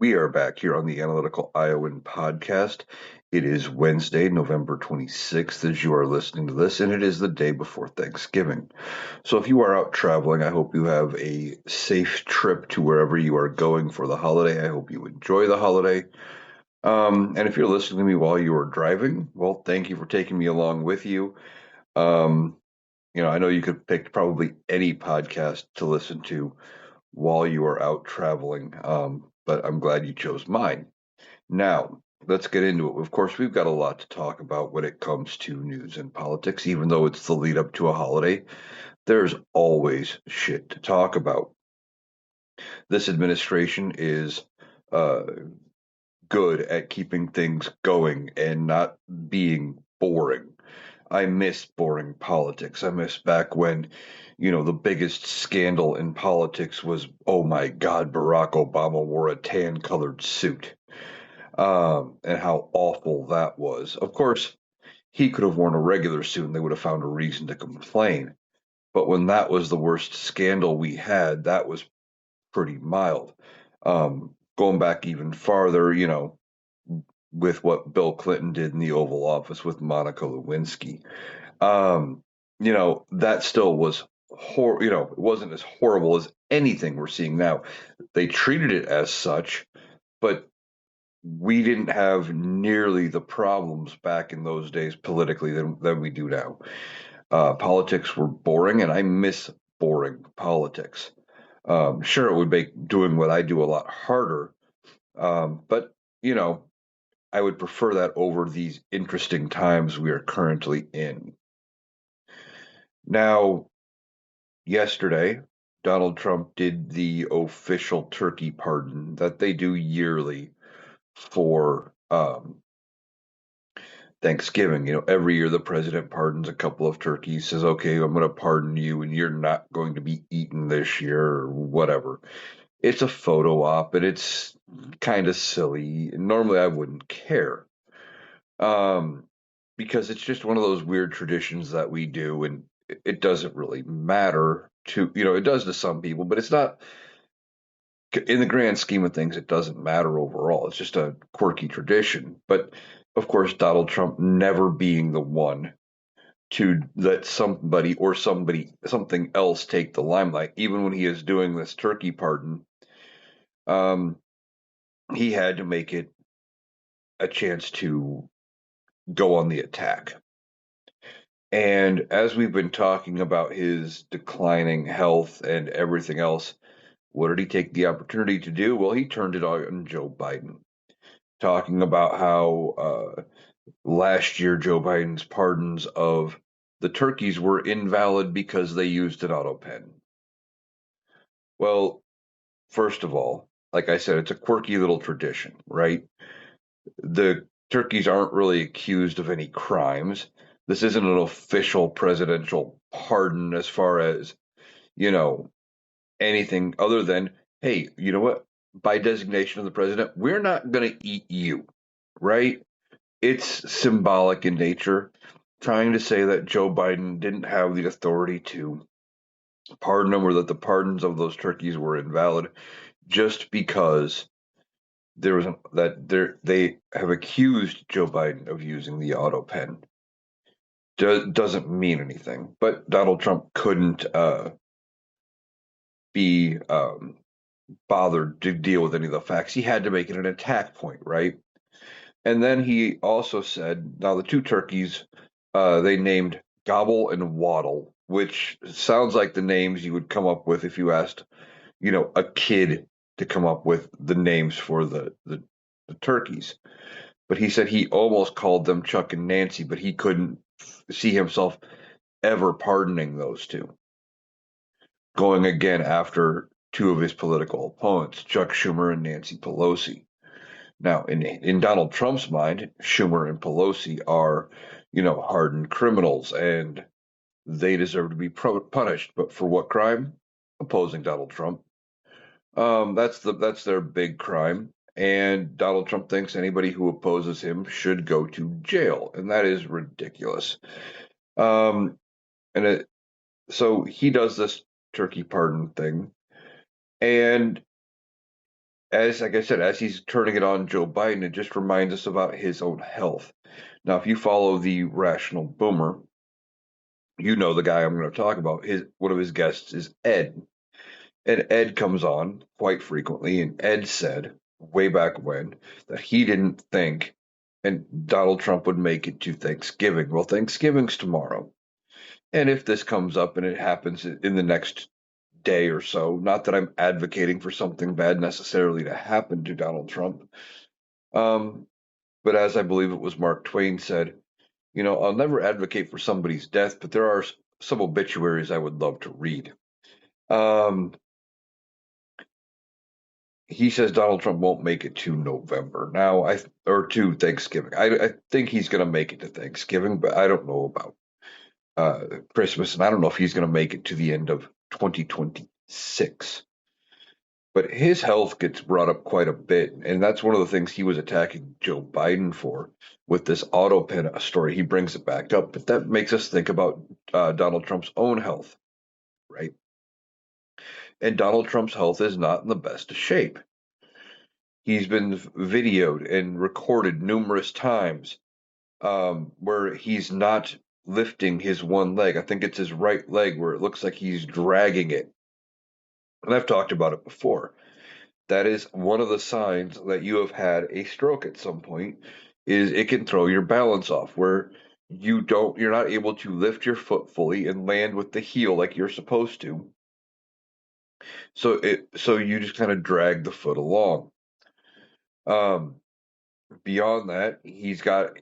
We are back here on the Analytical Iowan podcast. It is Wednesday, November 26th, as you are listening to this, and it is the day before Thanksgiving. So if you are out traveling, I hope you have a safe trip to wherever you are going for the holiday. I hope you enjoy the holiday. And if you're listening to me while you are driving, well, thank you for taking me along with you. Um, I know you could pick probably any podcast to listen to while you are out traveling, but I'm glad you chose mine. Now, let's get into it. Of course, we've got a lot to talk about when it comes to news and politics, even though it's the lead up to a holiday. There's always shit to talk about. This administration is uh, good at keeping things going and not being boring. I miss boring politics. I miss back when, the biggest scandal in politics was, oh my God, Barack Obama wore a tan colored suit, and how awful that was. Of course, he could have worn a regular suit and they would have found a reason to complain. But when that was the worst scandal we had, that was pretty mild. Going back even farther, with what Bill Clinton did in the Oval Office with Monica Lewinsky. Um, that still was it wasn't as horrible as anything we're seeing now. They treated it as such, but we didn't have nearly the problems back in those days politically than we do now. Politics were boring, and I miss boring politics. Sure, it would make doing what I do a lot harder, but you know, I would prefer that over these interesting times we are currently in. Now, yesterday, Donald Trump did the official turkey pardon that they do yearly for Thanksgiving. Every year the president pardons a couple of turkeys, says, okay, I'm going to pardon you, and you're not going to be eaten this year, or whatever. It's a photo op, and it's kind of silly. Normally, I wouldn't care. Um, because it's just one of those weird traditions that we do, and it doesn't really matter it does to some people, but it's not, in the grand scheme of things, it doesn't matter overall. It's just a quirky tradition. But of course, Donald Trump never being the one to let somebody or something else take the limelight, even when he is doing this turkey pardon, um, he had to make it a chance to go on the attack. And as we've been talking about his declining health and everything else, what did he take the opportunity to do? Well, he turned it on Joe Biden, talking about how last year Joe Biden's pardons of the turkeys were invalid because they used an auto pen. Well, first of all, like I said, it's a quirky little tradition, right? The turkeys aren't really accused of any crimes. This isn't an official presidential pardon as far as, you know, anything other than, hey, you know what? By designation of the president, we're not going to eat you, right? It's symbolic in nature, trying to say that Joe Biden didn't have the authority to pardon them or that the pardons of those turkeys were invalid just because there was they have accused Joe Biden of using the auto pen. Doesn't mean anything, but Donald Trump couldn't be bothered to deal with any of the facts. He had to make it an attack point, right? And then he also said, now the two turkeys, they named Gobble and Waddle, which sounds like the names you would come up with if you asked, a kid to come up with the names for the turkeys. But he said he almost called them Chuck and Nancy, but he couldn't see himself ever pardoning those two. Going again after two of his political opponents, Chuck Schumer and Nancy Pelosi. Now, in Donald Trump's mind, Schumer and Pelosi are, hardened criminals, and they deserve to be punished. But for what crime? Opposing Donald Trump. That's their big crime. And Donald Trump thinks anybody who opposes him should go to jail, and that is ridiculous. Um, and so he does this turkey pardon thing, and as like I said, as he's turning it on Joe Biden, it just reminds us about his own health. Now, if you follow the Rational Boomer, you know the guy I'm going to talk about. His one of his guests is Ed, and Ed comes on quite frequently, and Ed said way back when that he didn't think and Donald Trump would make it to Thanksgiving. Well, Thanksgiving's tomorrow. And if this comes up and it happens in the next day or so, not that I'm advocating for something bad necessarily to happen to Donald Trump, um, but as I believe it was Mark Twain said, I'll never advocate for somebody's death, but there are some obituaries I would love to read. Um, he says Donald Trump won't make it to November now, or to Thanksgiving. I think he's going to make it to Thanksgiving, but I don't know about Christmas, and I don't know if he's going to make it to the end of 2026. But his health gets brought up quite a bit, and that's one of the things he was attacking Joe Biden for with this auto pen story. He brings it back up, but that makes us think about Donald Trump's own health, right? And Donald Trump's health is not in the best of shape. He's been videoed and recorded numerous times where he's not lifting his one leg. I think it's his right leg where it looks like he's dragging it. And I've talked about it before. That is one of the signs that you have had a stroke at some point is it can throw your balance off where you're not able to lift your foot fully and land with the heel like you're supposed to. So you just kind of drag the foot along. Um, Beyond that, he's got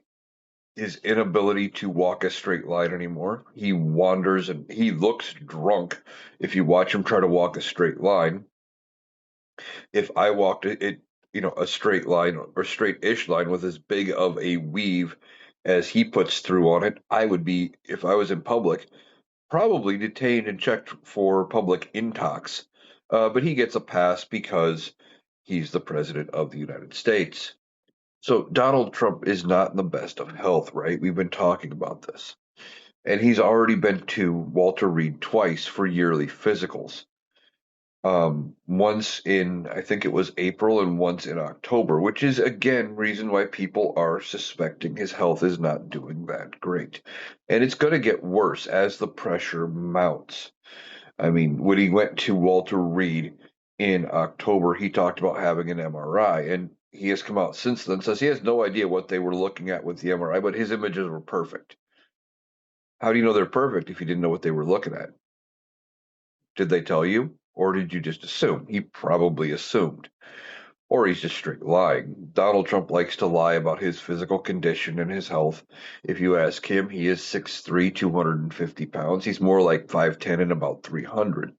his inability to walk a straight line anymore. He wanders and he looks drunk if you watch him try to walk a straight line. If I walked a straight line or straight-ish line with as big of a weave as he puts through on it, I would be, if I was in public, probably detained and checked for public intox. But he gets a pass because he's the president of the United States. So Donald Trump is not in the best of health, right? We've been talking about this. And he's already been to Walter Reed twice for yearly physicals. Once in, I think it was April and once in October, which is again reason why people are suspecting his health is not doing that great. And it's going to get worse as the pressure mounts. I mean, when he went to Walter Reed in October, he talked about having an MRI, and he has come out since then, says he has no idea what they were looking at with the MRI, but his images were perfect. How do you know they're perfect if you didn't know what they were looking at? Did they tell you? Or did you just assume? He probably assumed. Or he's just straight lying. Donald Trump likes to lie about his physical condition and his health. If you ask him, he is 6'3", 250 pounds. He's more like 5'10" and about 300,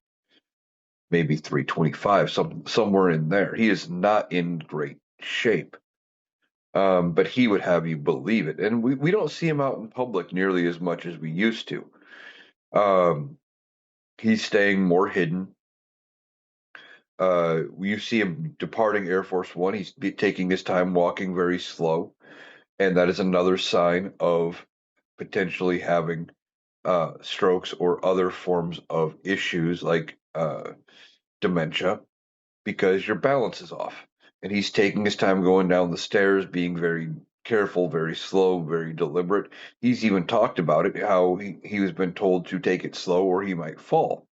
maybe 325, somewhere in there. He is not in great shape. But he would have you believe it. And we don't see him out in public nearly as much as we used to. Um, he's staying more hidden. You see him departing Air Force One. He's taking his time, walking very slow, and that is another sign of potentially having strokes or other forms of issues like dementia because your balance is off. And he's taking his time going down the stairs, being very careful, very slow, very deliberate. He's even talked about it, how he was been told to take it slow or he might fall.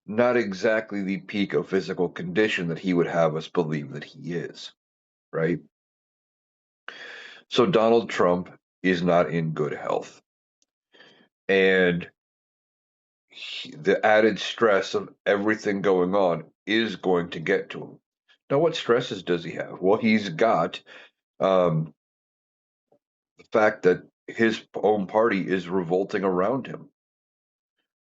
Not exactly the peak of physical condition that he would have us believe that he is, right? So Donald Trump is not in good health. And the added stress of everything going on is going to get to him. Now, what stresses does he have? Well, he's got um, the fact that his own party is revolting around him.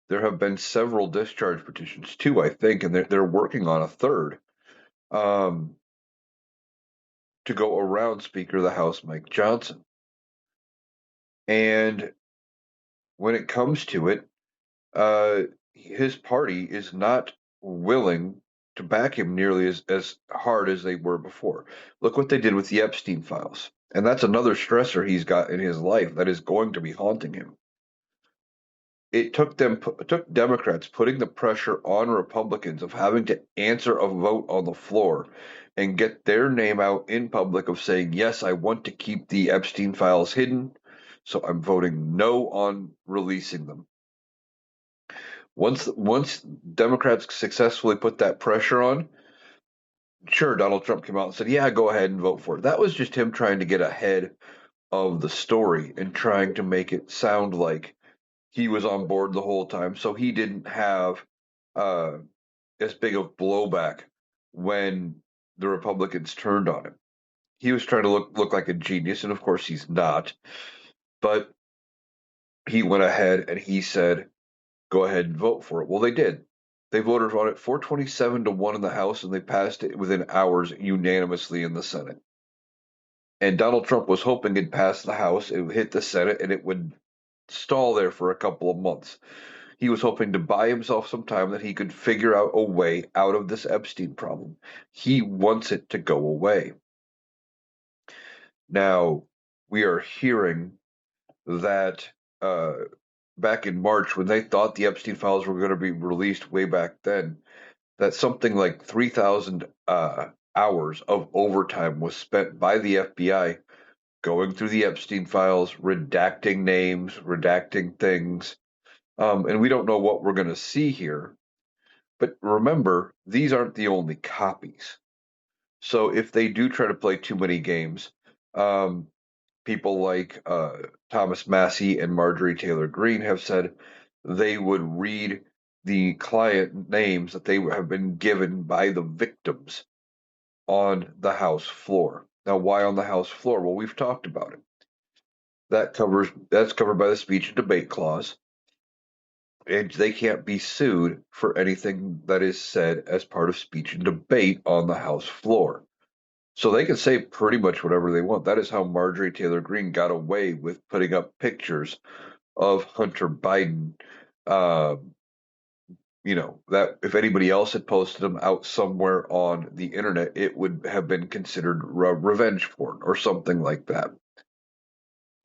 There have been several discharge petitions, too, I think, and they're working on a third. Um, to go around Speaker of the House Mike Johnson. And when it comes to it, his party is not willing to back him nearly as hard as they were before. Look what they did with the Epstein files. And that's another stressor he's got in his life that is going to be haunting him. it took Democrats putting the pressure on Republicans of having to answer a vote on the floor and get their name out in public of saying, yes, I want to keep the Epstein files hidden, so I'm voting no on releasing them. Once Democrats successfully put that pressure on, sure, Donald Trump came out and said, yeah, go ahead and vote for it. That was just him trying to get ahead of the story and trying to make it sound like he was on board the whole time, so he didn't have uh, as big of blowback when the Republicans turned on him. He was trying to look like a genius, and of course he's not. But he went ahead and he said, "Go ahead and vote for it." Well, they did. They voted on it 427 to 1 in the House, and they passed it within hours unanimously in the Senate. And Donald Trump was hoping it'd pass the House, it would hit the Senate, and it would stall there for a couple of months. He was hoping to buy himself some time that he could figure out a way out of this Epstein problem. He wants it to go away. Now, we are hearing that back in March, when they thought the Epstein files were going to be released way back then, that something like 3,000 hours of overtime was spent by the FBI going through the Epstein files, redacting names, redacting things. And we don't know what we're going to see here. But remember, these aren't the only copies. So if they do try to play too many games, um, people like Thomas Massey and Marjorie Taylor Greene have said they would read the client names that they have been given by the victims on the House floor. Now, why on the House floor? Well, we've talked about it. That's covered by the speech and debate clause, and they can't be sued for anything that is said as part of speech and debate on the House floor. So they can say pretty much whatever they want. That is how Marjorie Taylor Greene got away with putting up pictures of Hunter Biden. Uh, that if anybody else had posted them out somewhere on the internet, it would have been considered revenge porn or something like that.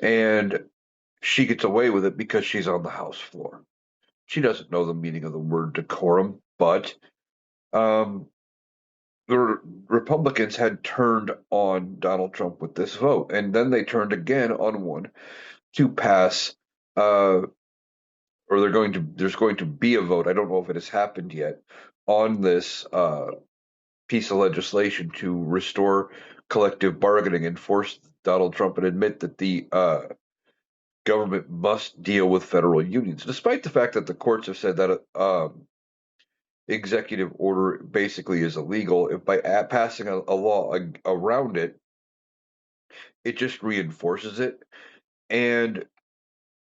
And she gets away with it because she's on the House floor. She doesn't know the meaning of the word decorum, but um, the Republicans had turned on Donald Trump with this vote, and then they turned again on one to pass, or there's going to be a vote. I don't know if it has happened yet on this piece of legislation to restore collective bargaining and force Donald Trump and admit that the government must deal with federal unions, despite the fact that the courts have said that executive order basically is illegal. If by passing a law around it, it just reinforces it. And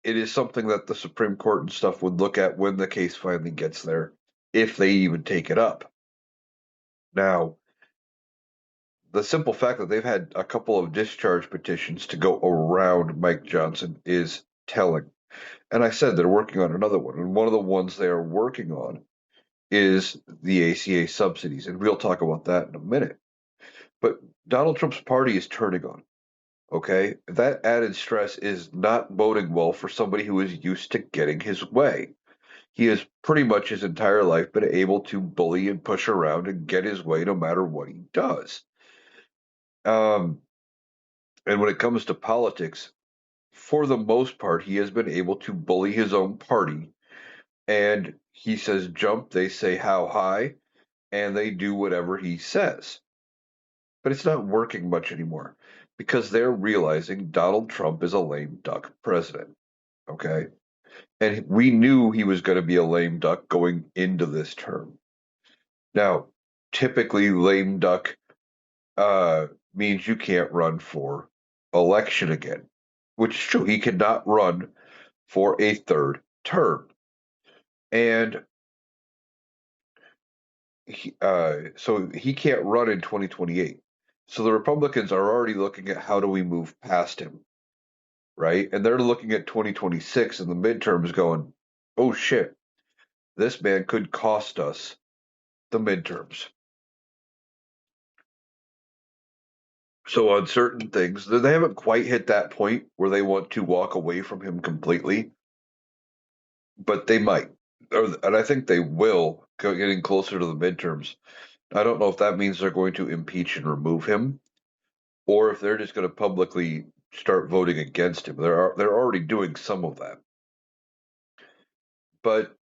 it is something that the Supreme Court and stuff would look at when the case finally gets there, if they even take it up. Now, the simple fact that they've had a couple of discharge petitions to go around Mike Johnson is telling. And I said they're working on another one. And one of the ones they are working on is the ACA subsidies. And we'll talk about that in a minute. But Donald Trump's party is turning on. Okay, that added stress is not boding well for somebody who is used to getting his way. He has pretty much his entire life been able to bully and push around and get his way no matter what he does. Um, and when it comes to politics, for the most part, he has been able to bully his own party. And he says jump, they say how high, and they do whatever he says. But it's not working much anymore because they're realizing Donald Trump is a lame duck president. Okay. And we knew he was going to be a lame duck going into this term. Now, typically, lame duck means you can't run for election again, which is true. He cannot run for a third term. And so he can't run in 2028. So the Republicans are already looking at how do we move past him, right? And they're looking at 2026 and the midterms going, oh shit, this man could cost us the midterms. So on certain things, they haven't quite hit that point where they want to walk away from him completely. but they might, and I think they will, getting closer to the midterms. I don't know if that means they're going to impeach and remove him, or if they're just going to publicly start voting against him. They're already doing some of that, but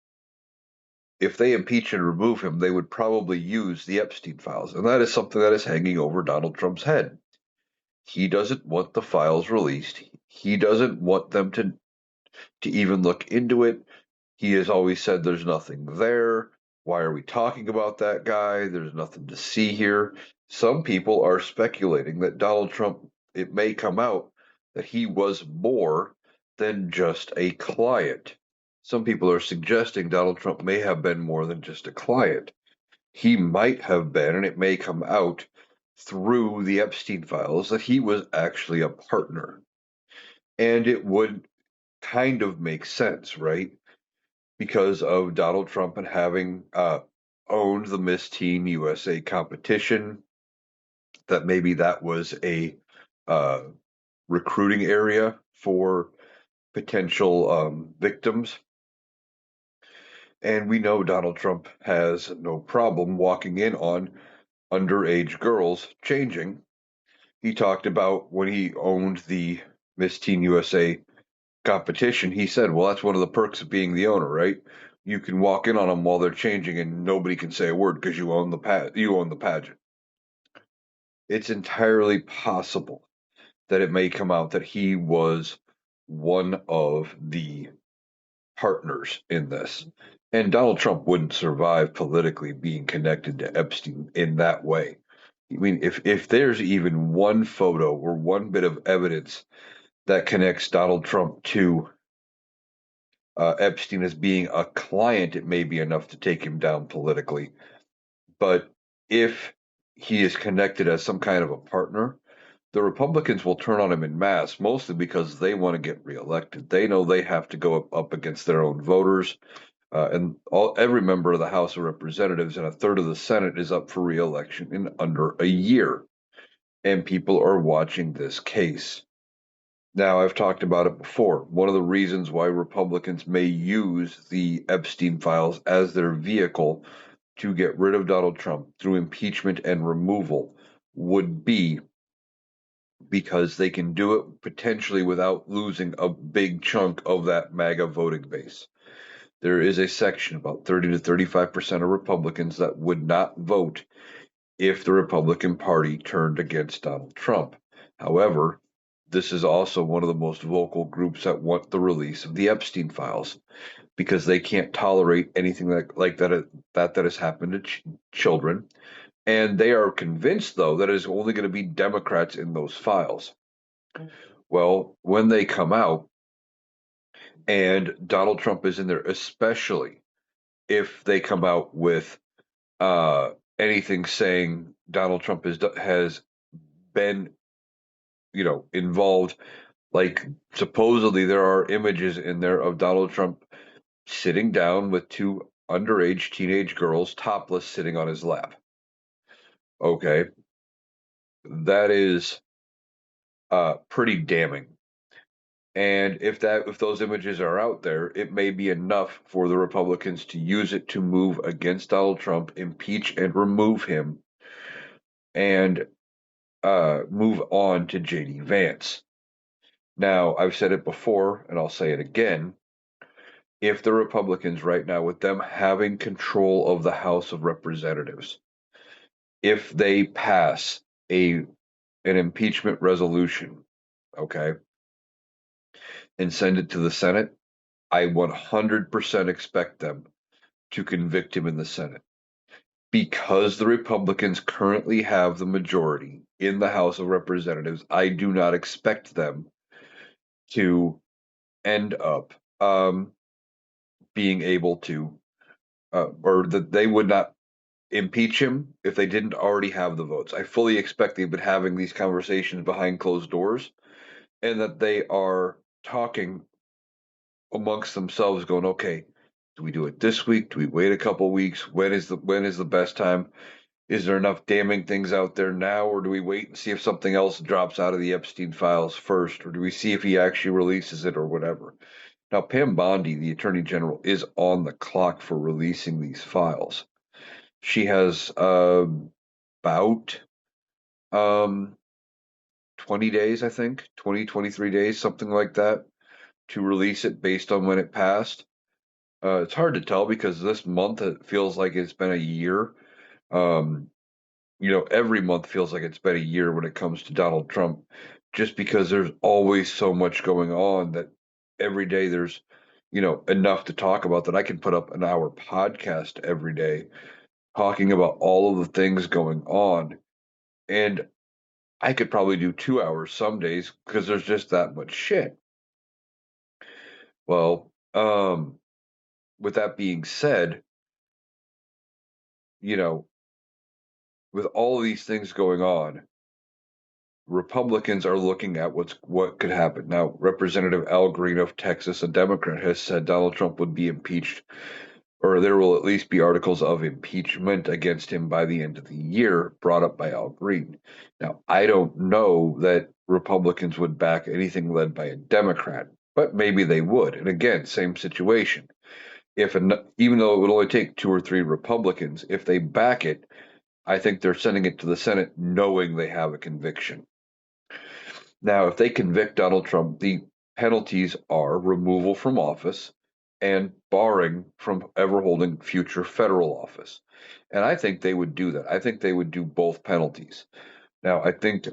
if they impeach and remove him, they would probably use the Epstein files, and that is something that is hanging over Donald Trump's head. He doesn't want the files released. He doesn't want them to even look into it. He has always said there's nothing there. Why are we talking about that guy? There's nothing to see here. Some people are speculating that Donald Trump, it may come out that he was more than just a client. Some people are suggesting Donald Trump may have been more than just a client. He might have been, and it may come out through the Epstein files, that he was actually a partner. And it would kind of make sense, right? Because of Donald Trump and having owned the Miss Teen USA competition, that maybe that was a uh, recruiting area for potential victims. And we know Donald Trump has no problem walking in on underage girls changing. He talked about when he owned the Miss Teen USA competition, he said, well, that's one of the perks of being the owner, right? You can walk in on them while they're changing and nobody can say a word because you own the pageant. It's entirely possible that it may come out that he was one of the partners in this. And Donald Trump wouldn't survive politically being connected to Epstein in that way. I mean, if there's even one photo or one bit of evidence that connects Donald Trump to Epstein as being a client, it may be enough to take him down politically. But if he is connected as some kind of a partner, the Republicans will turn on him in mass, mostly because they want to get reelected. They know they have to go up against their own voters, every member of the House of Representatives and a third of the Senate is up for reelection in under a year, and people are watching this case. Now, I've talked about it before. One of the reasons why Republicans may use the Epstein files as their vehicle to get rid of Donald Trump through impeachment and removal would be because they can do it potentially without losing a big chunk of that MAGA voting base. There is a section, about 30 to 35% of Republicans, that would not vote if the Republican Party turned against Donald Trump. However, this is also one of the most vocal groups that want the release of the Epstein files because they can't tolerate anything like that has happened to children. And they are convinced, though, that it is only going to be Democrats in those files. Well, when they come out and Donald Trump is in there, especially if they come out with uh, anything saying Donald Trump has been, involved. Like supposedly there are images in there of Donald Trump sitting down with two underage teenage girls, topless, sitting on his lap. Okay, that is pretty damning. And if those images are out there, it may be enough for the Republicans to use it to move against Donald Trump, impeach and remove him, and move on to JD Vance. Now, I've said it before, and I'll say it again. If the Republicans right now, with them having control of the House of Representatives, if they pass an impeachment resolution, okay, and send it to the Senate, I 100% expect them to convict him in the Senate. Because the Republicans currently have the majority in the House of Representatives, I do not expect them to end up being able to, or that they would not impeach him if they didn't already have the votes. I fully expect they've been having these conversations behind closed doors and that they are talking amongst themselves, going, okay, do we do it this week? Do we wait a couple weeks? When is the best time? Is there enough damning things out there now, or do we wait and see if something else drops out of the Epstein files first, or do we see if he actually releases it or whatever? Now, Pam Bondi, the Attorney General, is on the clock for releasing these files. She has about um, 20 days, I think, 23 days, something like that, to release it based on when it passed. It's hard to tell because this month it feels like it's been a year. Um, every month feels like it's been a year when it comes to Donald Trump, just because there's always so much going on that every day there's, enough to talk about that I can put up an hour podcast every day talking about all of the things going on. And I could probably do 2 hours some days because there's just that much shit. Well, with that being said, you know, with all of these things going on, Republicans are looking at what could happen. Now, Representative Al Green of Texas, a Democrat, has said Donald Trump would be impeached, or there will at least be articles of impeachment against him by the end of the year, brought up by Al Green. Now, I don't know that Republicans would back anything led by a Democrat, but maybe they would. And again, same situation. Even though it would only take two or three Republicans, if they back it, I think they're sending it to the Senate knowing they have a conviction. Now, if they convict Donald Trump, the penalties are removal from office and barring from ever holding future federal office. And I think they would do that. I think they would do both penalties. Now, I think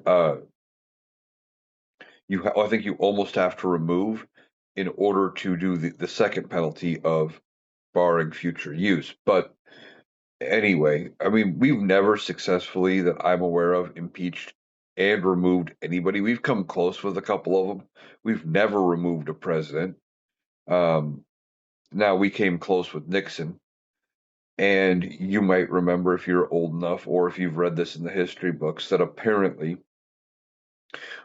you almost have to remove in order to do the second penalty of barring future use. But anyway, I mean, we've never successfully, that I'm aware of, impeached and removed anybody. We've come close with a couple of them. We've never removed a president. Um, Now, we came close with Nixon. And you might remember, if you're old enough or if you've read this in the history books, that apparently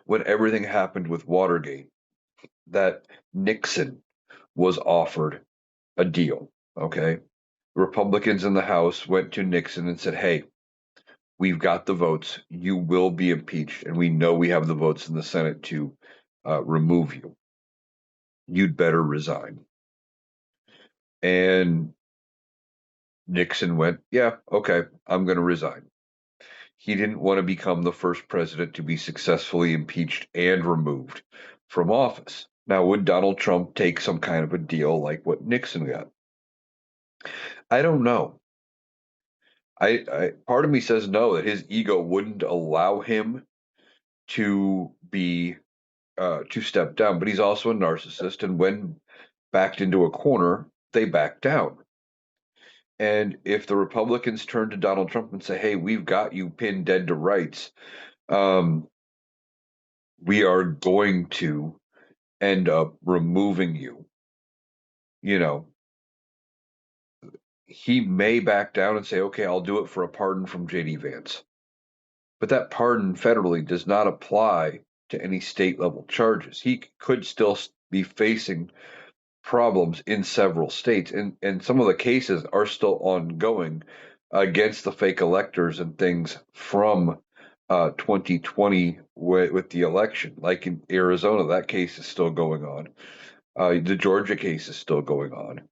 when everything happened with Watergate, that Nixon was offered a deal. Okay. Republicans in the House went to Nixon and said, "Hey, we've got the votes. You will be impeached, and we know we have the votes in the Senate to remove you. You'd better resign." And Nixon went, "Yeah, okay, I'm going to resign." He didn't want to become the first president to be successfully impeached and removed from office. Now, would Donald Trump take some kind of a deal like what Nixon got? I don't know. I part of me says no, that his ego wouldn't allow him to be to step down, but he's also a narcissist, and when backed into a corner, they back down. And if the Republicans turn to Donald Trump and say, "Hey, we've got you pinned dead to rights, um, we are going to end up removing you," you know, he may back down and say, "Okay, I'll do it for a pardon from JD Vance." But that pardon federally does not apply to any state level charges. He could still be facing problems in several states, and some of the cases are still ongoing against the fake electors and things from 2020 with the election. Like in Arizona, that case is still going on. The Georgia case is still going on,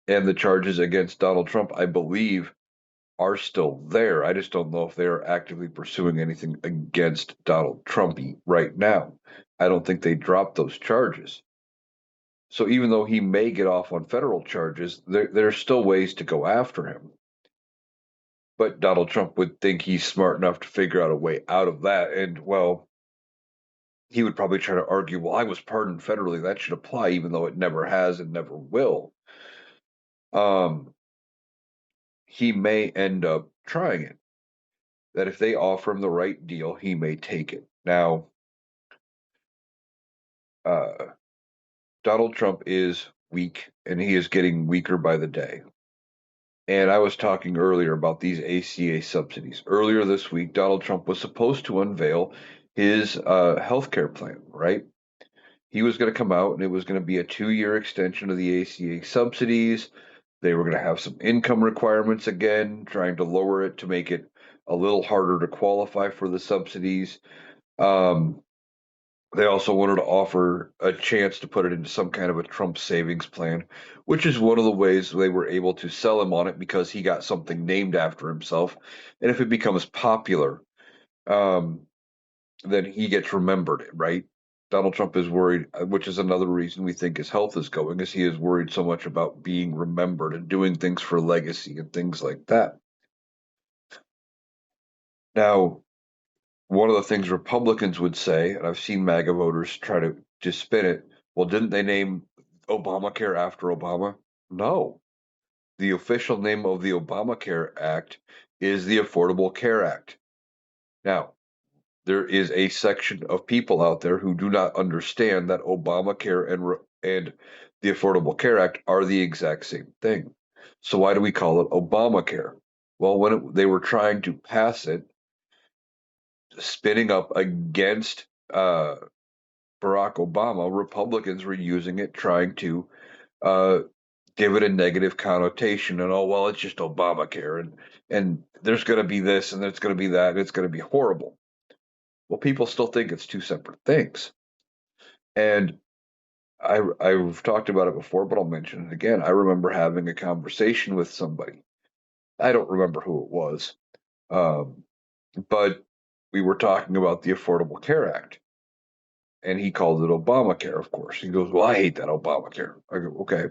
and the charges against Donald Trump, I believe, are still there. I just don't know if they are actively pursuing anything against Donald Trump right now. I don't think they dropped those charges. So even though he may get off on federal charges, there's still ways to go after him. But Donald Trump would think he's smart enough to figure out a way out of that. And, well, he would probably try to argue, "Well, I was pardoned federally. That should apply," even though it never has and never will. Um, he may end up trying it. That if they offer him the right deal, he may take it. Now, uh, Donald Trump is weak, and he is getting weaker by the day. And I was talking earlier about these ACA subsidies. Earlier this week, Donald Trump was supposed to unveil his health care plan, right? He was going to come out and it was going to be a 2-year extension of the ACA subsidies. They were going to have some income requirements again, trying to lower it to make it a little harder to qualify for the subsidies. Um, They also wanted to offer a chance to put it into some kind of a Trump savings plan, which is one of the ways they were able to sell him on it because he got something named after himself. And if it becomes popular, um, then he gets remembered, right? Donald Trump is worried, which is another reason we think his health is going, is he is worried so much about being remembered and doing things for legacy and things like that. Now, one of the things Republicans would say, and I've seen MAGA voters try to spin it, well, didn't they name Obamacare after Obama? No. The official name of the Obamacare Act is the Affordable Care Act. Now, there is a section of people out there who do not understand that Obamacare and the Affordable Care Act are the exact same thing. So why do we call it Obamacare? Well, they were trying to pass it, spinning up against Barack Obama, Republicans were using it, trying to uh, give it a negative connotation, and oh well, it's just Obamacare, and there's going to be this, and there's going to be that, and it's going to be horrible. Well, people still think it's two separate things, and I've talked about it before, but I'll mention it again. I remember having a conversation with somebody. I don't remember who it was, um, but we were talking about the Affordable Care Act, and he called it Obamacare. Of course, he goes, "Well, I hate that Obamacare." I go, "Okay,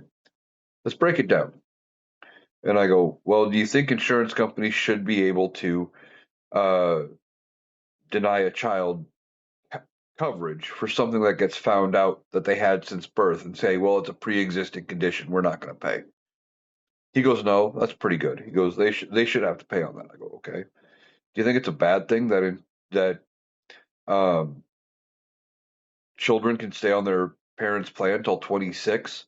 let's break it down." And I go, "Well, do you think insurance companies should be able to uh, deny a child coverage for something that gets found out that they had since birth and say, well, it's a pre-existing condition, we're not going to pay?" He goes, "No, that's pretty good." He goes, they should have to pay on that." I go, "Okay. Do you think it's a bad thing that um, children can stay on their parents' plan until 26?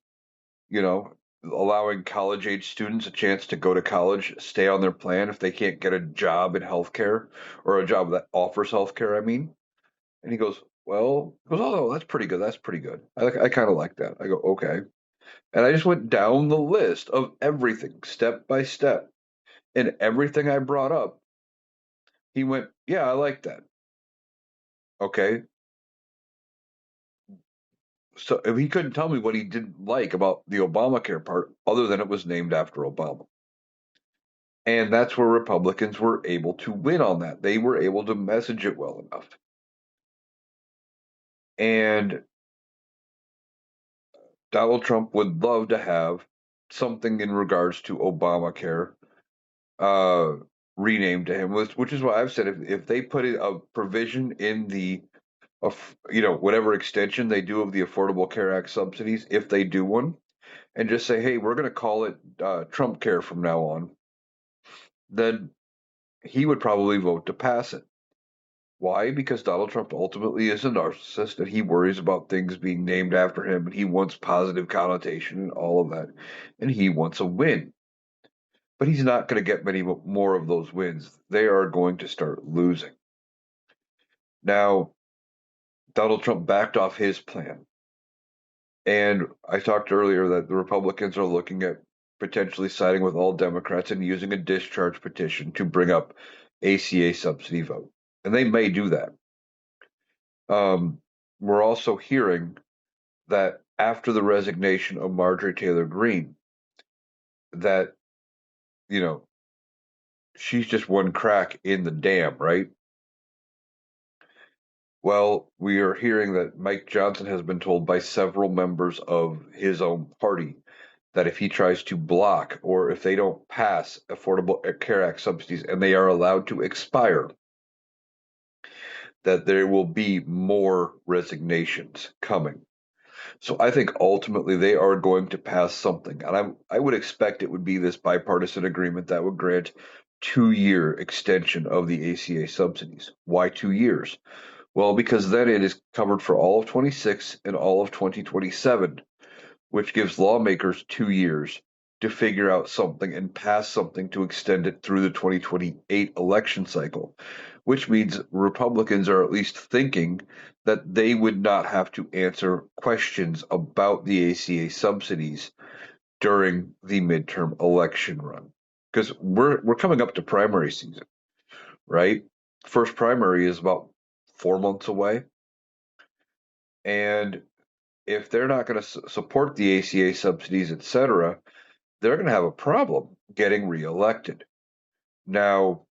You know, allowing college age students a chance to go to college, stay on their plan if they can't get a job in healthcare or a job that offers healthcare, I mean." And he goes, "Well," he goes, "Oh, no, that's pretty good. That's pretty good. I kind of like that." I go, "Okay." And I just went down the list of everything step by step. And everything I brought up, he went, "Yeah, I like that." Okay. So he couldn't tell me what he didn't like about the Obamacare part other than it was named after Obama. And that's where Republicans were able to win on that. They were able to message it well enough. And Donald Trump would love to have something in regards to Obamacare uh, renamed to him, which is why I've said if they put a provision in the of whatever extension they do of the Affordable Care Act subsidies, if they do one, and just say, hey, we're going to call it Trump Care from now on, then he would probably vote to pass it. Why? Because Donald Trump ultimately is a narcissist and he worries about things being named after him and he wants positive connotation and all of that. And he wants a win. But he's not going to get many more of those wins. They are going to start losing. Now, Donald Trump backed off his plan. And I talked earlier that the Republicans are looking at potentially siding with all Democrats and using a discharge petition to bring up ACA subsidy vote. And they may do that. Um, we're also hearing that after the resignation of Marjorie Taylor Greene, that, you know, she's just one crack in the dam, right? Well, we are hearing that Mike Johnson has been told by several members of his own party that if he tries to block or if they don't pass Affordable Care Act subsidies and they are allowed to expire, that there will be more resignations coming. So I think ultimately they are going to pass something, and I would expect it would be this bipartisan agreement that would grant 2-year extension of the ACA subsidies. Why 2 years? Well, because then it is covered for all of 26 and all of 2027, which gives lawmakers 2 years to figure out something and pass something to extend it through the 2028 election cycle, which means Republicans are at least thinking that they would not have to answer questions about the ACA subsidies during the midterm election run. Because we're coming up to primary season, right? First primary is about 4 months away. And if they're not going to support the ACA subsidies, etc., they're going to have a problem getting reelected. Now,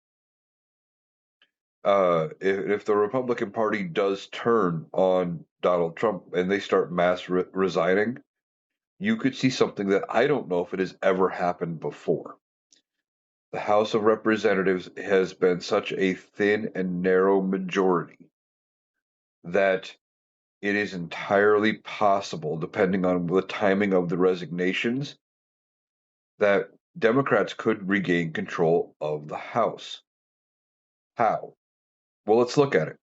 if the Republican Party does turn on Donald Trump and they start mass resigning, you could see something that I don't know if it has ever happened before. The House of Representatives has been such a thin and narrow majority that it is entirely possible, depending on the timing of the resignations, that Democrats could regain control of the House. How? Well, let's look at it.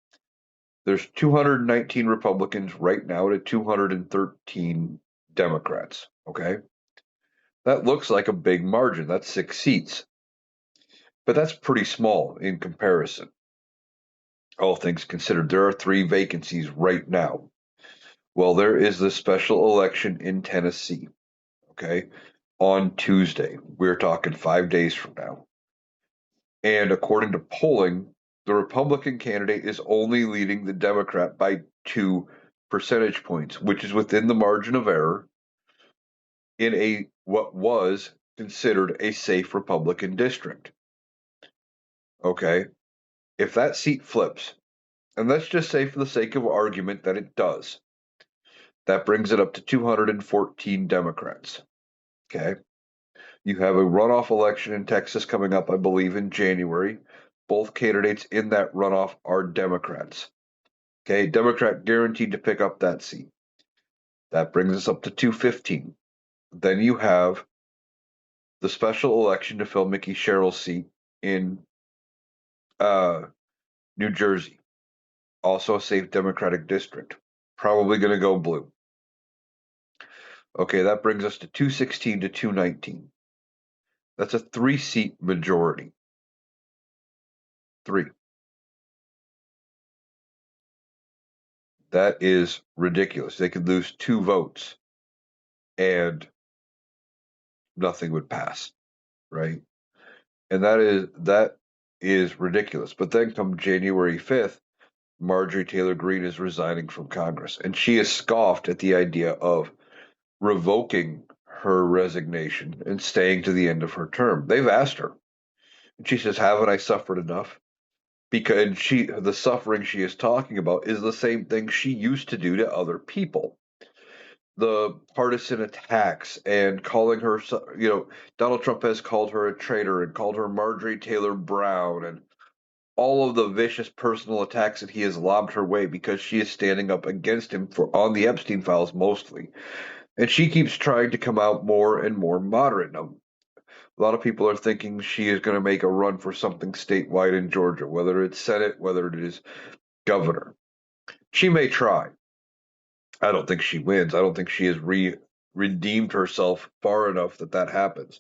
There's 219 Republicans right now to 213 Democrats. Okay. That looks like a big margin. That's 6 seats. But that's pretty small in comparison. All things considered, there are 3 vacancies right now. Well, there is the special election in Tennessee. Okay. On Tuesday. We're talking 5 days from now. And according to polling, the Republican candidate is only leading the Democrat by 2 percentage points, which is within the margin of error in a what was considered a safe Republican district. Okay. If that seat flips, and let's just say for the sake of argument that it does, that brings it up to 214 Democrats. Okay. You have a runoff election in Texas coming up, I believe, in January. Both candidates in that runoff are Democrats. Okay, Democrat guaranteed to pick up that seat. That brings us up to 215. Then you have the special election to fill Mickey Sherrill's seat in uh, New Jersey, also a safe Democratic district. Probably going to go blue. Okay, that brings us to 216 to 219. That's a 3 seat majority. Three. That is ridiculous. They could lose 2 votes and nothing would pass, right? And that is ridiculous. But then come January 5th, Marjorie Taylor Greene is resigning from Congress, and she has scoffed at the idea of revoking her resignation and staying to the end of her term. They've asked her, and she says, "Haven't I suffered enough?" Because the suffering she is talking about is the same thing she used to do to other people. The partisan attacks and calling her, Donald Trump has called her a traitor and called her Marjorie Taylor Brown and all of the vicious personal attacks that he has lobbed her way because she is standing up against him for on the Epstein files mostly. And she keeps trying to come out more and more moderate. Now, a lot of people are thinking she is going to make a run for something statewide in Georgia, whether it's Senate, whether it is governor. She may try. I don't think she wins. I don't think she has redeemed herself far enough that that happens.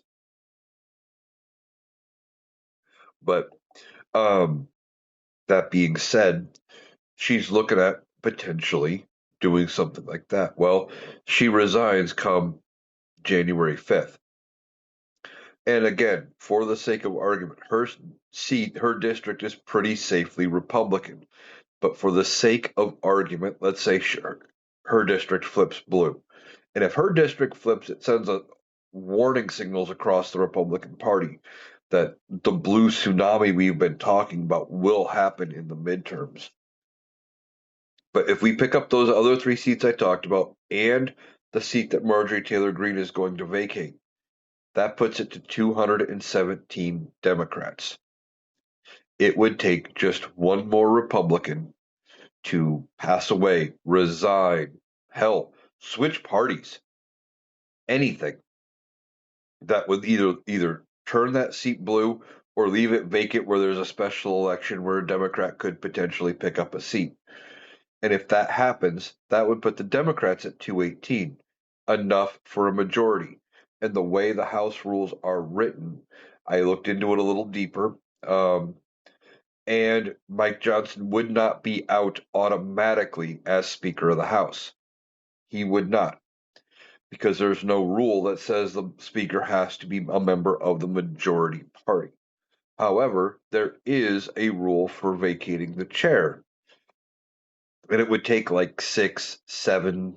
But um, that being said, she's looking at potentially doing something like that. Well, she resigns come January 5th. And again, for the sake of argument, her seat, her district is pretty safely Republican. But for the sake of argument, let's say her district flips blue. And if her district flips, it sends a warning signals across the Republican Party that the blue tsunami we've been talking about will happen in the midterms. But if we pick up those other 3 seats I talked about and the seat that Marjorie Taylor Greene is going to vacate, that puts it to 217 Democrats. It would take just one more Republican to pass away, resign, hell, switch parties, anything that would either turn that seat blue or leave it vacant where there's a special election where a Democrat could potentially pick up a seat. And if that happens, that would put the Democrats at 218, enough for a majority. And the way the House rules are written, I looked into it a little deeper, and Mike Johnson would not be out automatically as Speaker of the House. He would not, because there's no rule that says the Speaker has to be a member of the majority party. However, there is a rule for vacating the chair. and it would take like 6, 7,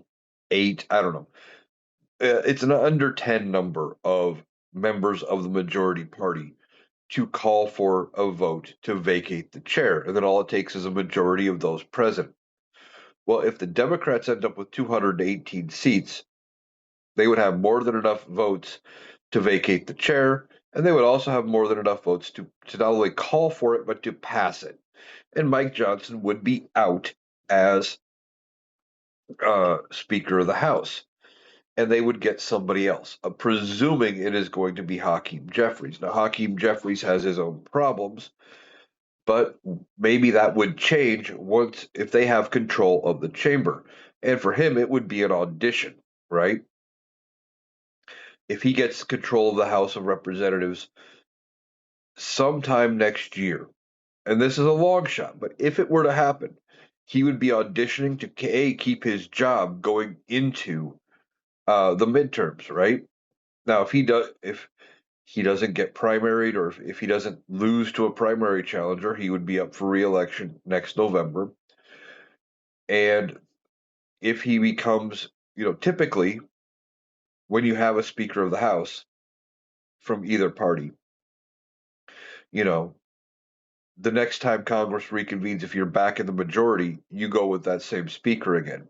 8, I don't know. It's an under 10 number of members of the majority party to call for a vote to vacate the chair, and then all it takes is a majority of those present. Well, if the Democrats end up with 218 seats, they would have more than enough votes to vacate the chair, and they would also have more than enough votes to not only call for it, but to pass it. And Mike Johnson would be out as Speaker of the House, and they would get somebody else, presuming it is going to be Hakeem Jeffries. Now, Hakeem Jeffries has his own problems, but maybe that would change once if they have control of the chamber. And for him, it would be an audition, right? If he gets control of the House of Representatives sometime next year, and this is a long shot, but if it were to happen, he would be auditioning to keep his job going into the midterms, right? Now, if he doesn't get primaried, or if he doesn't lose to a primary challenger, he would be up for reelection next November. And if he becomes, typically when you have a Speaker of the House from either party, you know, the next time Congress reconvenes, if you're back in the majority, you go with that same Speaker again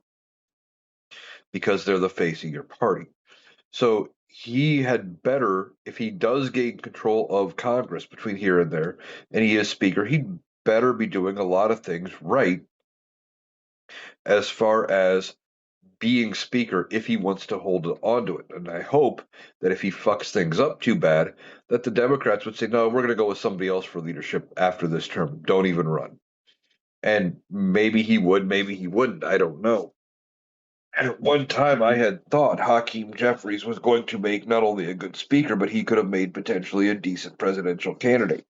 because they're the face of your party. So he had better, if he does gain control of Congress between here and there, and he is Speaker, he'd better be doing a lot of things right as far as being Speaker if he wants to hold on to it. And I hope that if he fucks things up too bad, that the Democrats would say, no, we're going to go with somebody else for leadership after this term. Don't even run. And maybe he would, maybe he wouldn't. I don't know. At one time, I had thought Hakeem Jeffries was going to make not only a good speaker, but he could have made potentially a decent presidential candidate.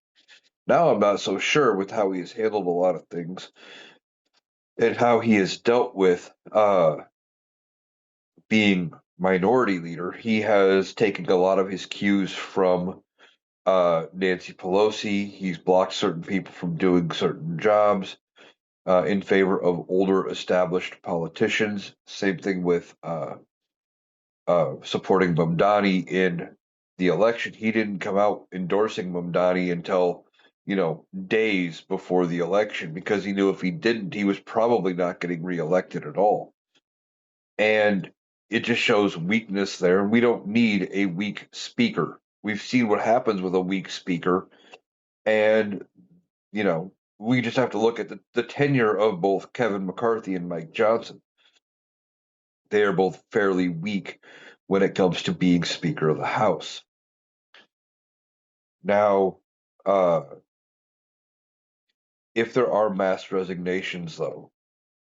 Now I'm not so sure with how he has handled a lot of things and how he has dealt with being minority leader. He has taken a lot of his cues from Nancy Pelosi. He's blocked certain people from doing certain jobs in favor of older established politicians. Same thing with supporting Mamdani in the election. He didn't come out endorsing Mamdani until, days before the election because he knew if he didn't, he was probably not getting reelected at all. And it just shows weakness there. And we don't need a weak speaker. We've seen what happens with a weak speaker. And, we just have to look at the tenure of both Kevin McCarthy and Mike Johnson. They are both fairly weak when it comes to being Speaker of the House. Now, uh, if there are mass resignations, though,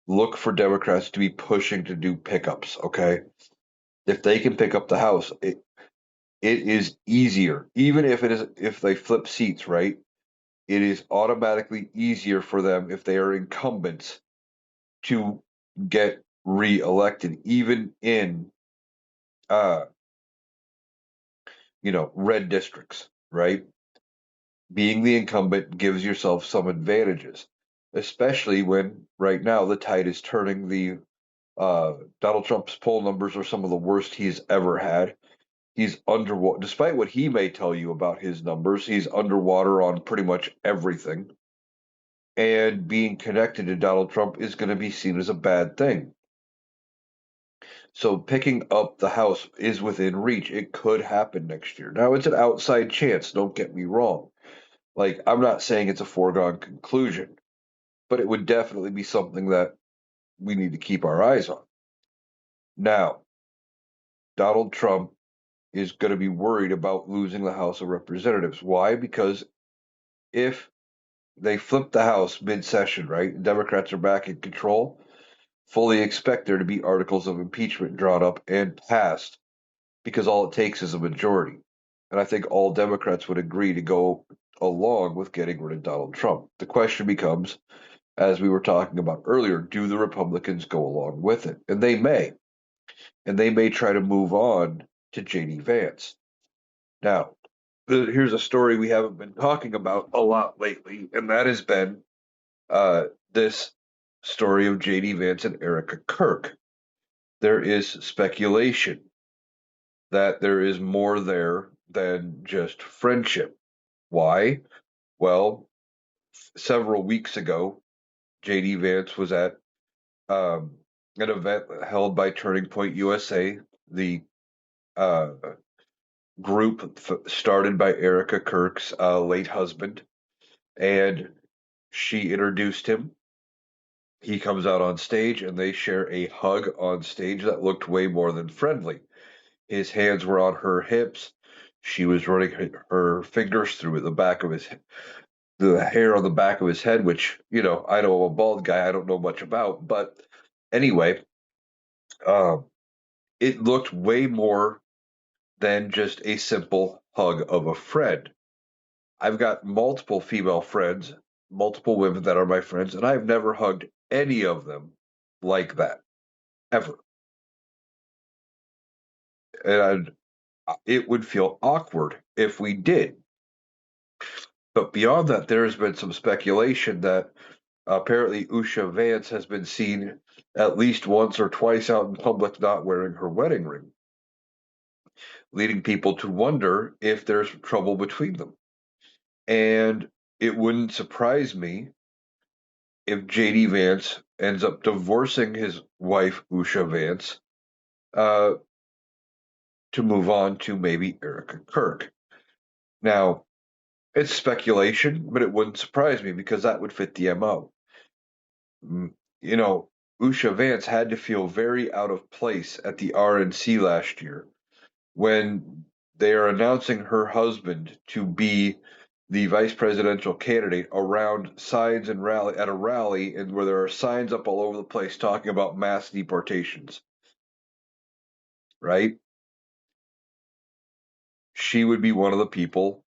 look for Democrats to be pushing to do pickups, okay? If they can pick up the House, it is easier, even if they flip seats, right? It is automatically easier for them if they are incumbents to get reelected, even in uh, red districts, right? Being the incumbent gives yourself some advantages, especially when right now the tide is turning. The Donald Trump's poll numbers are some of the worst he's ever had. He's underwater, despite what he may tell you about his numbers. He's underwater on pretty much everything, and being connected to Donald Trump is going to be seen as a bad thing. So picking up the House is within reach. It could happen next year. Now it's an outside chance. Don't get me wrong. Like, I'm not saying it's a foregone conclusion, but it would definitely be something that we need to keep our eyes on. Now, Donald Trump is going to be worried about losing the House of Representatives. Why? Because if they flip the House mid-session, right, Democrats are back in control, fully expect there to be articles of impeachment drawn up and passed because all it takes is a majority. And I think all Democrats would agree to go along with getting rid of Donald Trump. The question becomes, as we were talking about earlier, do the Republicans go along with it? And they may. And they may try to move on to J.D. Vance. Now, here's a story we haven't been talking about a lot lately, and that has been this. story of JD Vance and Erica Kirk. There is speculation that there is more there than just friendship. Why? Well, several weeks ago, JD Vance was at um, an event held by Turning Point USA, the uh, group started by Erica Kirk's late husband, and she introduced him. He comes out on stage, and they share a hug on stage that looked way more than friendly. His hands were on her hips. She was running her fingers through the hair on the back of his head, which, I know I'm a bald guy. I don't know much about. But anyway, um, it looked way more than just a simple hug of a friend. I've got multiple female friends, multiple women that are my friends, and I've never hugged any of them like that, ever. And it would feel awkward if we did. But beyond that, there has been some speculation that apparently Usha Vance has been seen at least once or twice out in public not wearing her wedding ring, leading people to wonder if there's trouble between them. And it wouldn't surprise me if JD Vance ends up divorcing his wife, Usha Vance, uh, to move on to maybe Erica Kirk. Now, it's speculation, but it wouldn't surprise me because that would fit the MO. Mm, You know, Usha Vance had to feel very out of place at the RNC last year when they are announcing her husband to be the vice presidential candidate around signs and rally at a rally and where there are signs up all over the place talking about mass deportations, right? She would be one of the people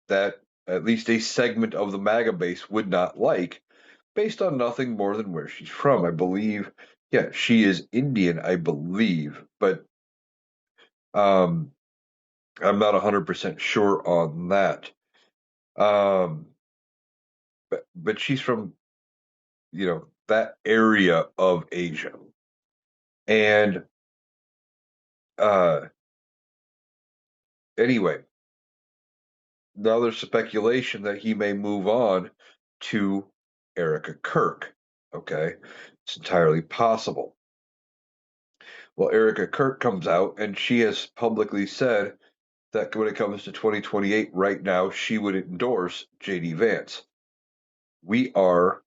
that at least a segment of the MAGA base would not like, based on nothing more than where she's from. I believe, yeah, she is Indian, I believe, but um, I'm not 100% sure on that. Um, but she's from, that area of Asia. And uh, anyway, now there's speculation that he may move on to Erica Kirk. Okay, it's entirely possible. Well, Erica Kirk comes out and she has publicly said that when it comes to 2028, right now, she would endorse JD Vance. We are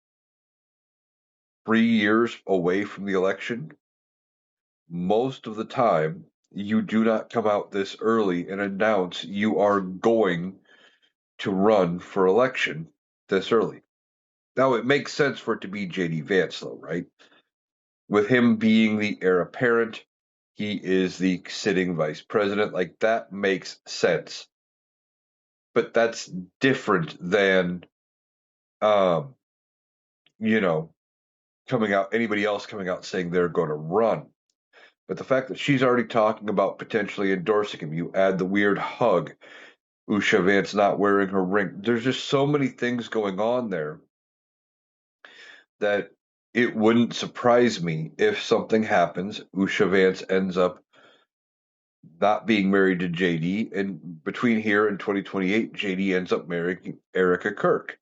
3 years away from the election. Most of the time, you do not come out this early and announce you are going to run for election this early. Now, it makes sense for it to be JD Vance, though, right? With him being the heir apparent, he is the sitting vice president. Like, that makes sense. But that's different than, um, you know, anybody else coming out saying they're going to run. But the fact that she's already talking about potentially endorsing him, you add the weird hug, Usha Vance not wearing her ring. There's just so many things going on there that it wouldn't surprise me if something happens. Usha Vance ends up not being married to JD, and between here and 2028, JD ends up marrying Erica Kirk.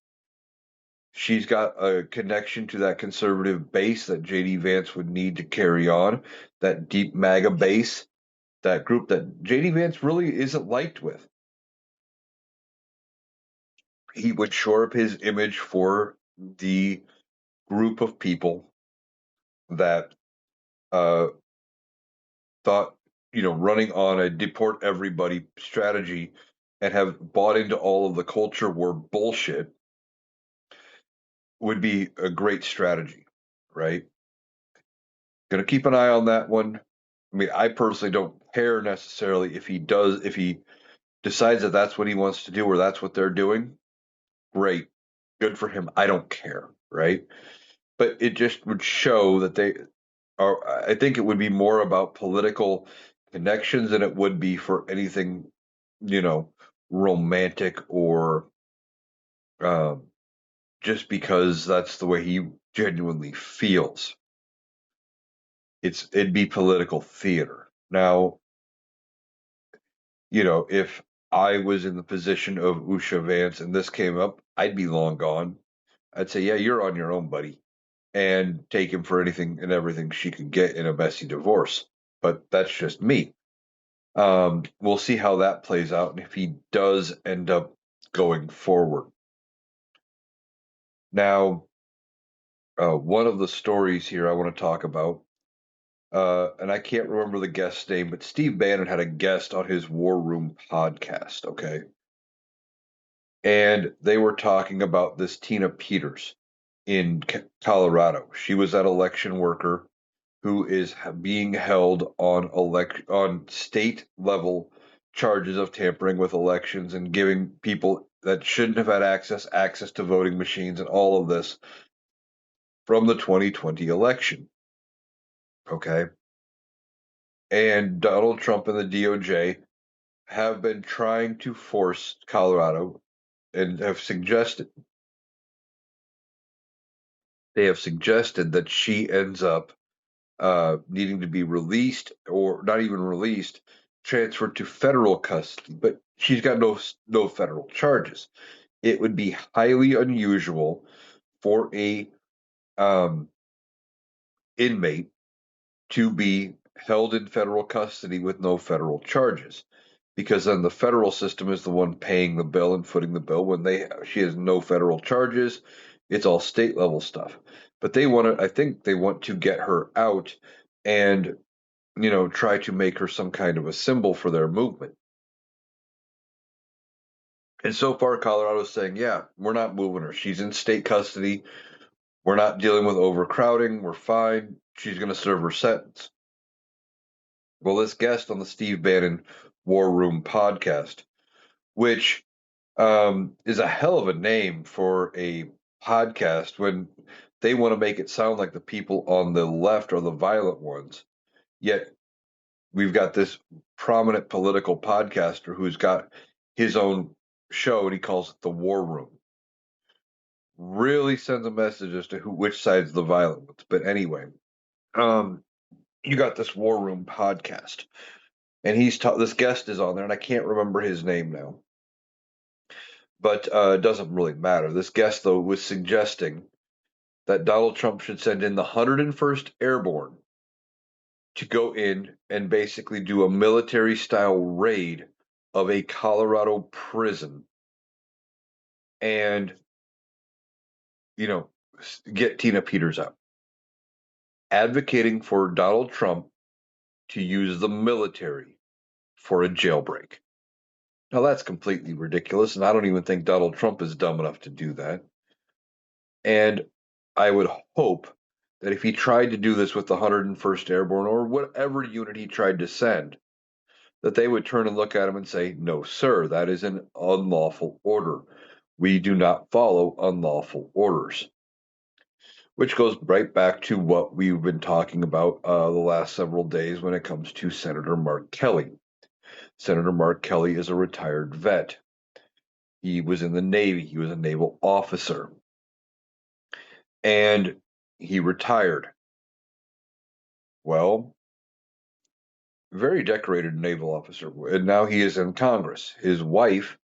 She's got a connection to that conservative base that JD Vance would need to carry on, that deep MAGA base, that group that JD Vance really isn't liked with. He would shore up his image for the group of people that uh, thought, running on a deport everybody strategy and have bought into all of the culture war bullshit would be a great strategy, right? Going to keep an eye on that one. I mean, I personally don't care necessarily if he decides that that's what he wants to do or that's what they're doing. Great, good for him. I don't care, right? But it just would show that they are. I think it would be more about political connections than it would be for anything, you know, romantic or um, just because that's the way he genuinely feels. It'd be political theater. Now, if I was in the position of Usha Vance and this came up, I'd be long gone. I'd say, yeah, you're on your own, buddy, and take him for anything and everything she could get in a messy divorce. But that's just me. We'll see how that plays out and if he does end up going forward. Now, one of the stories here I want to talk about, and I can't remember the guest's name, but Steve Bannon had a guest on his War Room podcast, okay? And they were talking about this Tina Peters in Colorado. She was that election worker who is being held on state level charges of tampering with elections and giving people that shouldn't have had access to voting machines and all of this from the 2020 election. Okay. And Donald Trump and the DOJ have been trying to force Colorado and have suggested that she ends up needing to be released, or not even released, transferred to federal custody. But she's got no federal charges. It would be highly unusual for a um, inmate to be held in federal custody with no federal charges, because then the federal system is the one paying the bill and footing the bill when she has no federal charges. It's all state level stuff. But I think they want to get her out and try to make her some kind of a symbol for their movement. And so far, Colorado's saying, yeah, we're not moving her. She's in state custody. We're not dealing with overcrowding. We're fine. She's going to serve her sentence. Well, this guest on the Steve Bannon War Room podcast, which is a hell of a name for a podcast when they want to make it sound like the people on the left are the violent ones. Yet we've got this prominent political podcaster who's got his own show and he calls it the War Room. Really sends a message as to which side's the violent ones. But anyway, um, you got this War Room podcast, and this guest is on there, and I can't remember his name now, but it doesn't really matter. This guest though was suggesting that Donald Trump should send in the 101st Airborne to go in and basically do a military style raid of a Colorado prison and, you know, get Tina Peters out, advocating for Donald Trump to use the military for a jailbreak. Now, that's completely ridiculous, and I don't even think Donald Trump is dumb enough to do that. And I would hope that if he tried to do this with the 101st Airborne or whatever unit he tried to send, that they would turn and look at him and say, no, sir, that is an unlawful order. We do not follow unlawful orders. Which goes right back to what we've been talking about the last several days when it comes to Senator Mark Kelly. Senator Mark Kelly is a retired vet. He was in the Navy. He was a naval officer. And he retired. Well, very decorated naval officer. And now he is in Congress. His wife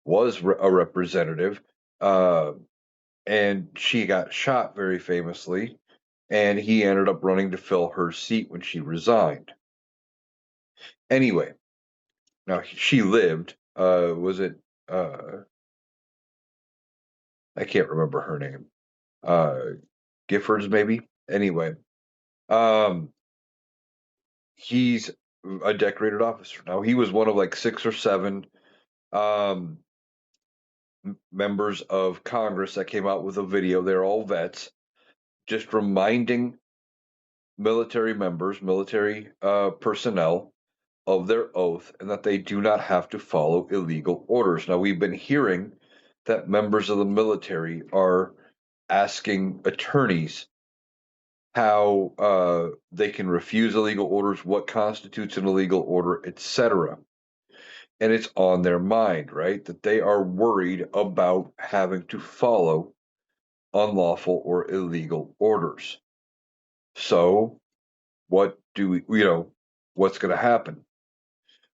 was a representative, and she got shot very famously. And he ended up running to fill her seat when she resigned. Anyway, now she lived. Was it? I can't remember her name. Giffords, maybe. Anyway, um, he's a decorated officer. Now he was one of like 6 or 7 um, members of Congress that came out with a video. They're all vets, just reminding military personnel of their oath and that they do not have to follow illegal orders. Now, we've been hearing that members of the military are asking attorneys how they can refuse illegal orders, what constitutes an illegal order, etc. And it's on their mind, right? That they are worried about having to follow unlawful or illegal orders. So, what do what's going to happen?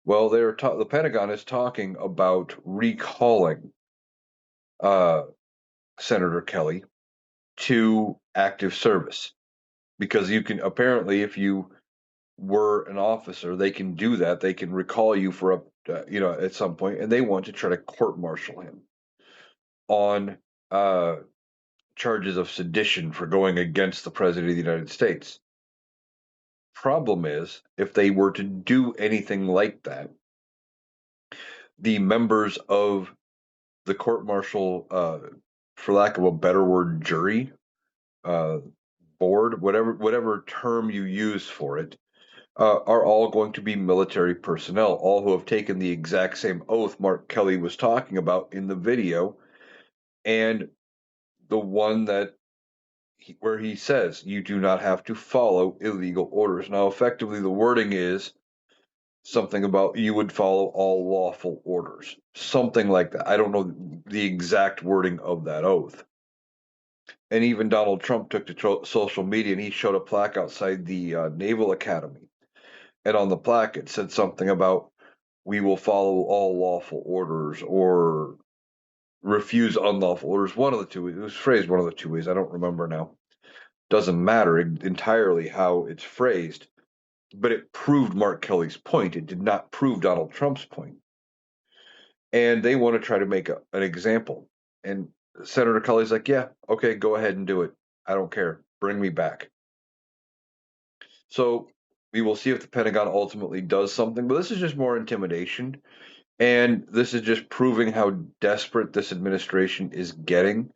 Well, the Pentagon is talking about recalling uh, Senator Kelly to active service because you can apparently, if you were an officer, they can do that. They can recall you for at some point, and they want to try to court-martial him on uh, charges of sedition for going against the president of the United States. Problem is, if they were to do anything like that, the members of the court-martial, for lack of a better word, jury, uh, board, whatever term you use for it, are all going to be military personnel, all who have taken the exact same oath Mark Kelly was talking about in the video, and the one where he says you do not have to follow illegal orders. Now, effectively, the wording is something about you would follow all lawful orders, something like that. I don't know the exact wording of that oath. And even Donald Trump took to social media and he showed a plaque outside the Naval Academy. And on the plaque, it said something about we will follow all lawful orders or refuse unlawful orders. One of the two. It was phrased one of the two ways. I don't remember now. Doesn't matter entirely how it's phrased, but it proved Mark Kelly's point. It did not prove Donald Trump's point. And they want to try to make an example. And Senator Kelly's like, yeah, okay, go ahead and do it. I don't care. Bring me back. So we will see if the Pentagon ultimately does something, but this is just more intimidation. And this is just proving how desperate this administration is getting,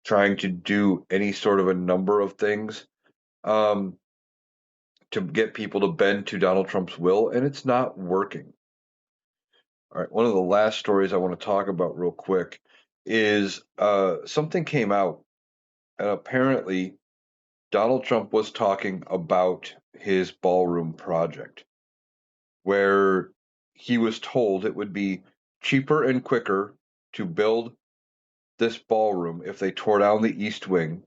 trying to do any sort of a number of things um, to get people to bend to Donald Trump's will, and it's not working. All right, one of the last stories I want to talk about real quick is something came out, and apparently Donald Trump was talking about his ballroom project, where he was told it would be cheaper and quicker to build this ballroom if they tore down the East Wing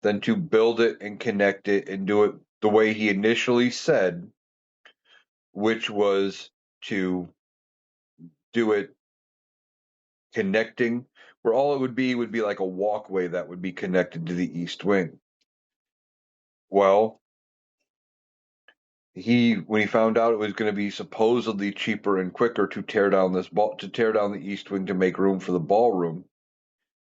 than to build it and connect it and do it the way he initially said, which was to do it connecting, where all it would be like a walkway that would be connected to the East Wing. Well, when he found out it was going to be supposedly cheaper and quicker to tear down the East Wing to make room for the ballroom,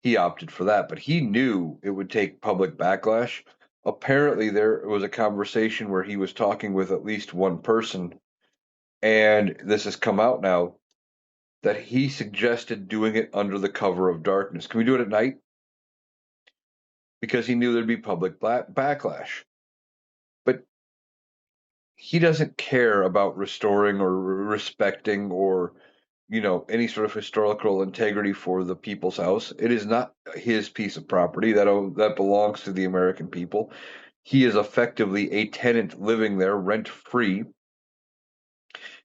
he opted for that, but he knew it would take public backlash. Apparently, there was a conversation where he was talking with at least one person, and this has come out now that he suggested doing it under the cover of darkness. Can we do it at night? Because he knew there'd be public backlash. But he doesn't care about restoring or respecting or any sort of historical integrity for the people's house. It is not his piece of property that belongs to the American people. He is effectively a tenant living there rent free,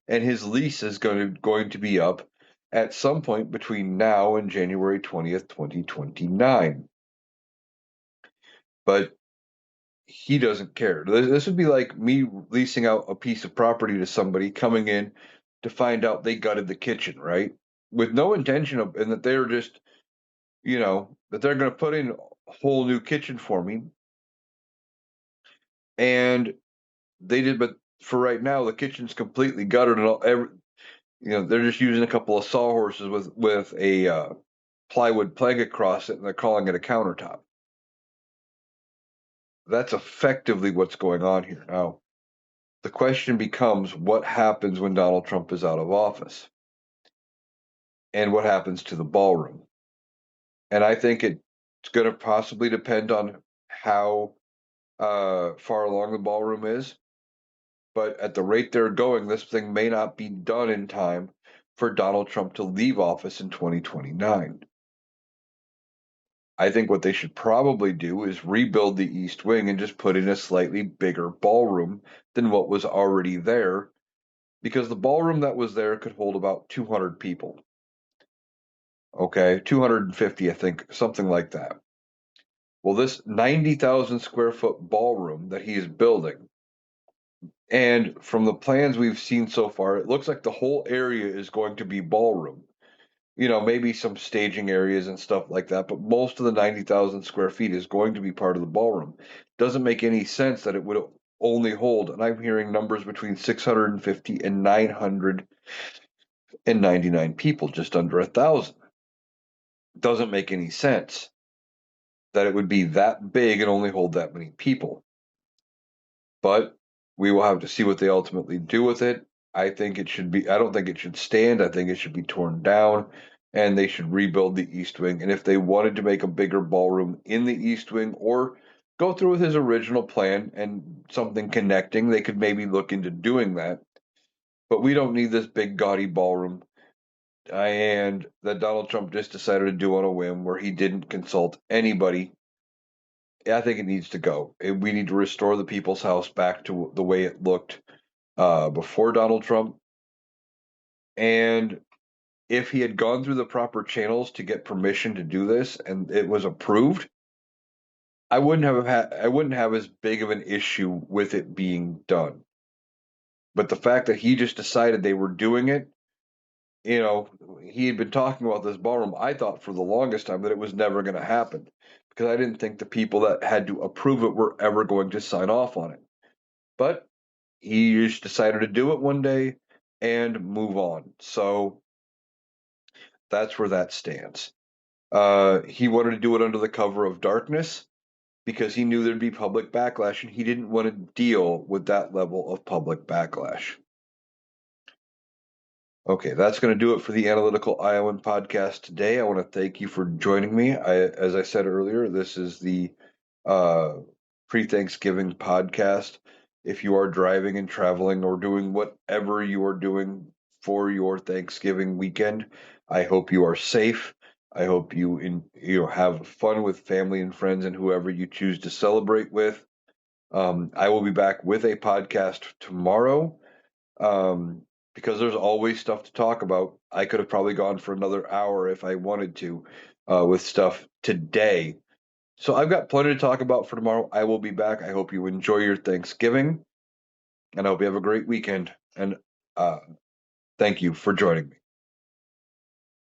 and his lease is going to be up at some point between now and January 20th, 2029. But he doesn't care. This would be like me leasing out a piece of property to somebody coming in to find out they gutted the kitchen, right? With no intention of, and that they're just, that they're going to put in a whole new kitchen for me. And they did, but for right now, the kitchen's completely gutted and they're just using a couple of sawhorses with a plywood plank across it, and they're calling it a countertop. That's effectively what's going on here now. The question becomes what happens when Donald Trump is out of office and what happens to the ballroom. And I think it's going to possibly depend on how far along the ballroom is. But at the rate they're going, this thing may not be done in time for Donald Trump to leave office in 2029. I think what they should probably do is rebuild the East Wing and just put in a slightly bigger ballroom than what was already there, because the ballroom that was there could hold about 200 people. Okay, 250, I think, something like that. Well, this 90,000 square foot ballroom that he is building, and from the plans we've seen so far, it looks like the whole area is going to be ballroom. Maybe some staging areas and stuff like that, but most of the 90,000 square feet is going to be part of the ballroom. Doesn't make any sense that it would only hold, and I'm hearing numbers between 650 and 999 people, just under 1,000. Doesn't make any sense that it would be that big and only hold that many people. But we will have to see what they ultimately do with it. I don't think it should stand. I think it should be torn down and they should rebuild the East Wing. And if they wanted to make a bigger ballroom in the East Wing or go through with his original plan and something connecting, they could maybe look into doing that. But we don't need this big gaudy ballroom and that Donald Trump just decided to do on a whim where he didn't consult anybody. I think it needs to go. We need to restore the People's House back to the way it looked before Donald Trump. And if he had gone through the proper channels to get permission to do this and it was approved, I wouldn't have as big of an issue with it being done. But the fact that he just decided they were doing it, he had been talking about this ballroom. I thought for the longest time that it was never going to happen because I didn't think the people that had to approve it were ever going to sign off on it. But he just decided to do it one day and move on. So that's where that stands. He wanted to do it under the cover of darkness because he knew there'd be public backlash and he didn't want to deal with that level of public backlash. Okay, that's going to do it for the Analytical Iowan podcast today. I want to thank you for joining me. As I said earlier, this is the uh, pre-Thanksgiving podcast. If you are driving and traveling or doing whatever you are doing for your Thanksgiving weekend, I hope you are safe. I hope you have fun with family and friends and whoever you choose to celebrate with. I will be back with a podcast tomorrow um, because there's always stuff to talk about. I could have probably gone for another hour if I wanted to with stuff today. So I've got plenty to talk about for tomorrow. I will be back. I hope you enjoy your Thanksgiving and I hope you have a great weekend. And uh, thank you for joining me.